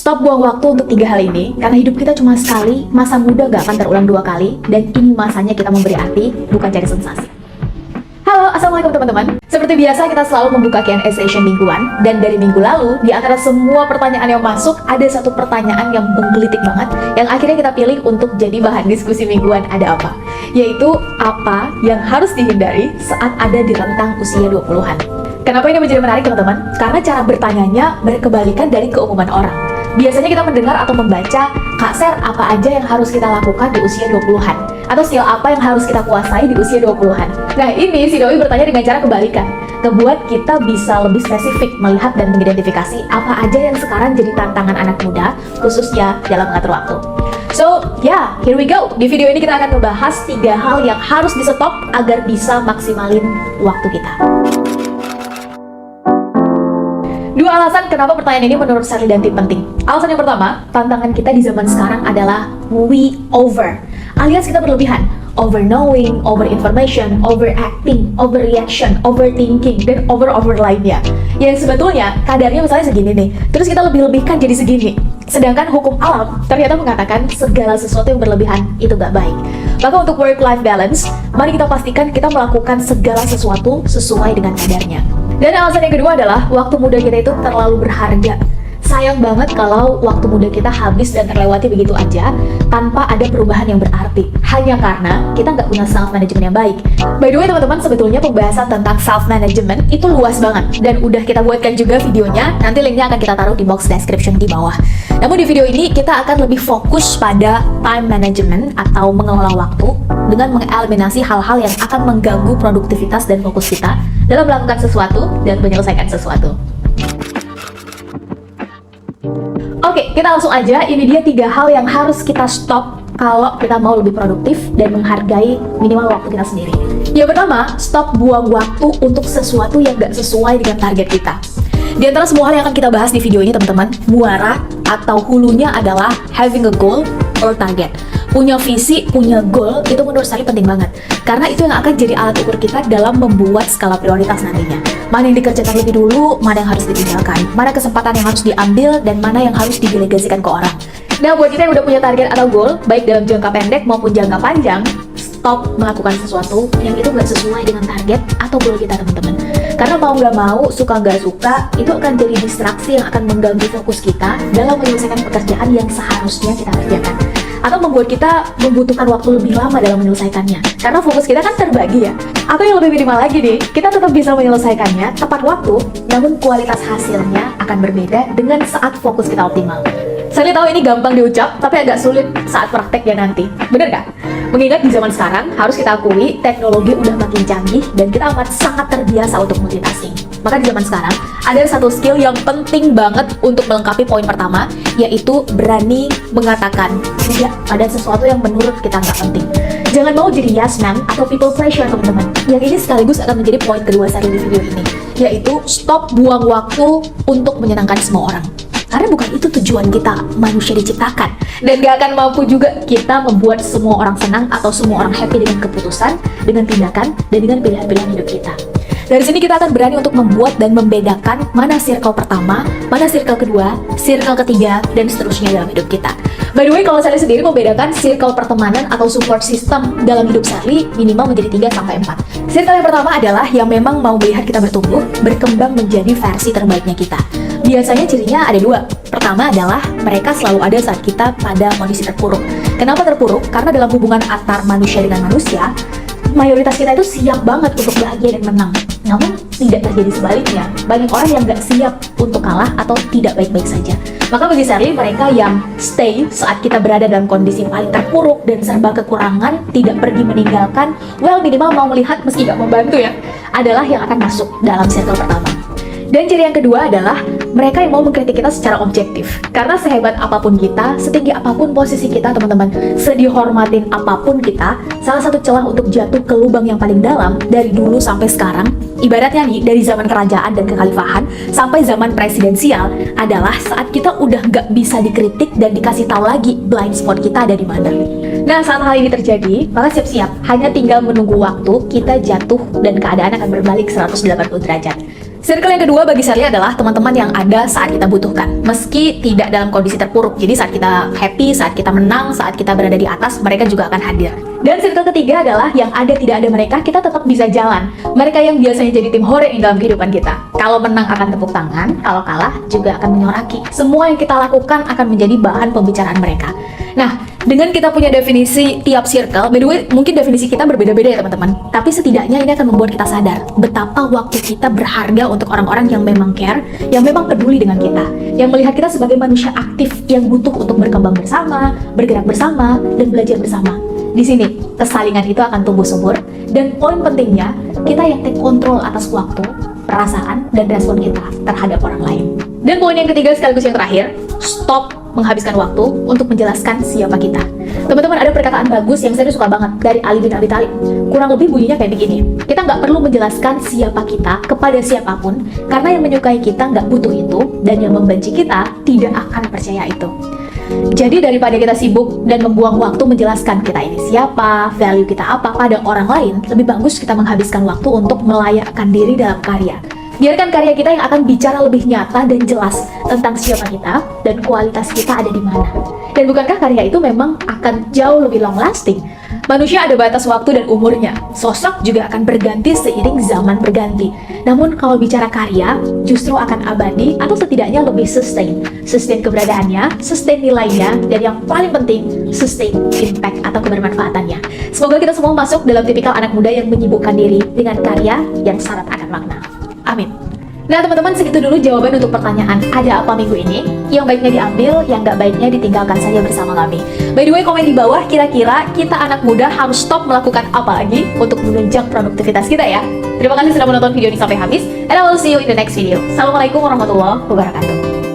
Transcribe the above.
Stop buang waktu untuk 3 hal ini, karena hidup kita cuma sekali, masa muda gak akan terulang 2 kali, dan ini masanya kita memberi arti, bukan cari sensasi. Halo, assalamualaikum teman-teman. Seperti biasa kita selalu membuka Q&A session mingguan, dan dari minggu lalu, di antara semua pertanyaan yang masuk, ada satu pertanyaan yang menggelitik banget, yang akhirnya kita pilih untuk jadi bahan diskusi mingguan. Ada apa? Yaitu, apa yang harus dihindari saat ada di rentang usia 20-an? Kenapa ini menjadi menarik teman-teman? Karena cara bertanyanya berkebalikan dari keumuman orang. Biasanya kita mendengar atau membaca, Kak Ser, apa aja yang harus kita lakukan di usia 20-an? Atau skill apa yang harus kita kuasai di usia 20-an? Nah ini si Doi bertanya dengan cara kebalikan, ngebuat kita bisa lebih spesifik melihat dan mengidentifikasi apa aja yang sekarang jadi tantangan anak muda, khususnya dalam mengatur waktu. So, here we go. Di video ini kita akan membahas 3 hal yang harus di-stop agar bisa maksimalin waktu kita. 2 alasan kenapa pertanyaan ini menurut Sally dan tim penting. Alasan yang pertama, tantangan kita di zaman sekarang adalah we over, alias kita berlebihan. Over knowing, over information, over acting, over reaction, overthinking, dan over lainnya. Yang sebetulnya kadarnya misalnya segini nih, terus kita lebih-lebihkan jadi segini. Sedangkan hukum alam ternyata mengatakan segala sesuatu yang berlebihan itu gak baik. Maka untuk work-life balance, mari kita pastikan kita melakukan segala sesuatu sesuai dengan kadarnya. Dan alasan yang kedua adalah waktu muda kita itu terlalu berharga. Sayang banget kalau waktu muda kita habis dan terlewati begitu aja tanpa ada perubahan yang berarti, hanya karena kita nggak punya self-management yang baik. By the way teman-teman, sebetulnya pembahasan tentang self-management itu luas banget dan udah kita buatkan juga videonya, nanti linknya akan kita taruh di box description di bawah. Namun di video ini kita akan lebih fokus pada time management atau mengelola waktu dengan mengeliminasi hal-hal yang akan mengganggu produktivitas dan fokus kita dalam melakukan sesuatu dan menyelesaikan sesuatu. Oke, kita langsung aja. Ini dia 3 hal yang harus kita stop kalau kita mau lebih produktif dan menghargai minimal waktu kita sendiri. Yang pertama, stop buang waktu untuk sesuatu yang gak sesuai dengan target kita. Di antara semua hal yang akan kita bahas di video ini teman-teman, muara atau hulunya adalah having a goal or target. Punya visi, punya goal, itu menurut saya penting banget. Karena itu yang akan jadi alat ukur kita dalam membuat skala prioritas nantinya. Mana yang dikerjakan lebih dulu, mana yang harus ditinggalkan, mana kesempatan yang harus diambil, dan mana yang harus didelegasikan ke orang. Nah, buat kita yang udah punya target atau goal, baik dalam jangka pendek maupun jangka panjang, stop melakukan sesuatu yang itu nggak sesuai dengan target atau goal kita teman-teman. Karena mau nggak mau, suka nggak suka, itu akan jadi distraksi yang akan mengganggu fokus kita dalam menyelesaikan pekerjaan yang seharusnya kita kerjakan. Atau membuat kita membutuhkan waktu lebih lama dalam menyelesaikannya. Karena fokus kita kan terbagi ya. Atau yang lebih minimal lagi nih, kita tetap bisa menyelesaikannya tepat waktu, namun kualitas hasilnya akan berbeda dengan saat fokus kita optimal. Saya tahu ini gampang diucap, tapi agak sulit saat prakteknya nanti. Bener gak? Mengingat di zaman sekarang, harus kita akui teknologi udah makin canggih dan kita amat sangat terbiasa untuk multitasking. Maka di zaman sekarang, ada satu skill yang penting banget untuk melengkapi poin pertama, yaitu berani mengatakan tidak pada sesuatu yang menurut kita nggak penting. Jangan mau jadi yes man atau people pleasure teman-teman. Yang ini sekaligus akan menjadi poin kedua saya di video ini, yaitu stop buang waktu untuk menyenangkan semua orang. Karena bukan itu tujuan kita manusia diciptakan. Dan gak akan mampu juga kita membuat semua orang senang atau semua orang happy dengan keputusan, dengan tindakan, dan dengan pilihan-pilihan hidup kita. Dari sini kita akan berani untuk membuat dan membedakan mana circle pertama, mana circle kedua, circle ketiga, dan seterusnya dalam hidup kita. By the way, kalau Sally sendiri membedakan circle pertemanan atau support system dalam hidup Sally minimal menjadi 3-4. Circle yang pertama adalah yang memang mau melihat kita bertumbuh, berkembang menjadi versi terbaiknya kita. Biasanya cirinya ada 2. Pertama adalah mereka selalu ada saat kita pada kondisi terpuruk. Kenapa terpuruk? Karena dalam hubungan antar manusia dengan manusia, mayoritas kita itu siap banget untuk bahagia dan menang. Namun tidak terjadi sebaliknya. Banyak orang yang gak siap untuk kalah atau tidak baik-baik saja. Maka bagi Sally, mereka yang stay saat kita berada dalam kondisi paling terpuruk dan serba kekurangan, tidak pergi meninggalkan, well minimal mau melihat meski gak membantu ya, adalah yang akan masuk dalam circle pertama. Dan ciri yang kedua adalah mereka yang mau mengkritik kita secara objektif. Karena sehebat apapun kita, setinggi apapun posisi kita teman-teman, sedihormatin apapun kita, salah satu celah untuk jatuh ke lubang yang paling dalam dari dulu sampai sekarang, ibaratnya nih dari zaman kerajaan dan kekhalifahan sampai zaman presidensial, adalah saat kita udah nggak bisa dikritik dan dikasih tahu lagi blind spot kita ada di mana. Nah, saat hal ini terjadi, maka siap-siap, hanya tinggal menunggu waktu kita jatuh dan keadaan akan berbalik 180 derajat. Circle yang kedua bagi Sherly adalah teman-teman yang ada saat kita butuhkan, meski tidak dalam kondisi terpuruk. Jadi saat kita happy, saat kita menang, saat kita berada di atas, mereka juga akan hadir. Dan circle ketiga adalah yang ada tidak ada mereka, kita tetap bisa jalan. Mereka yang biasanya jadi tim hore dalam kehidupan kita. Kalau menang akan tepuk tangan, kalau kalah juga akan menyoraki. Semua yang kita lakukan akan menjadi bahan pembicaraan mereka. Nah, dengan kita punya definisi tiap circle, by the way, mungkin definisi kita berbeda-beda ya teman-teman. Tapi setidaknya ini akan membuat kita sadar betapa waktu kita berharga untuk orang-orang yang memang care, yang memang peduli dengan kita, yang melihat kita sebagai manusia aktif yang butuh untuk berkembang bersama, bergerak bersama, dan belajar bersama. Di sini, kesalingan itu akan tumbuh subur, dan poin pentingnya, kita yang take control atas waktu, perasaan, dan respon kita terhadap orang lain. Dan poin yang ketiga sekaligus yang terakhir, stop menghabiskan waktu untuk menjelaskan siapa kita. Teman-teman, ada perkataan bagus yang saya suka banget dari Ali bin Abi Thalib. Kurang lebih bunyinya kayak begini. Kita nggak perlu menjelaskan siapa kita kepada siapapun, karena yang menyukai kita nggak butuh itu, dan yang membenci kita tidak akan percaya itu. Jadi daripada kita sibuk dan membuang waktu menjelaskan kita ini siapa, value kita apa pada orang lain, lebih bagus kita menghabiskan waktu untuk melayakkan diri dalam karya. Biarkan karya kita yang akan bicara lebih nyata dan jelas tentang siapa kita dan kualitas kita ada di mana. Dan bukankah karya itu memang akan jauh lebih long lasting? Manusia ada batas waktu dan umurnya. Sosok juga akan berganti seiring zaman berganti. Namun kalau bicara karya, justru akan abadi atau setidaknya lebih sustain. Sustain keberadaannya, sustain nilainya, dan yang paling penting, sustain impact atau kebermanfaatannya. Semoga kita semua masuk dalam tipikal anak muda yang menyibukkan diri dengan karya yang syarat akan makna. Amin. Nah teman-teman, segitu dulu jawaban untuk pertanyaan ada apa minggu ini. Yang baiknya diambil, yang nggak baiknya ditinggalkan saja bersama kami. By the way, komen di bawah kira-kira kita anak muda harus stop melakukan apa lagi untuk menunjang produktivitas kita ya. Terima kasih sudah menonton video ini sampai habis, and I will see you in the next video. Assalamualaikum warahmatullahi wabarakatuh.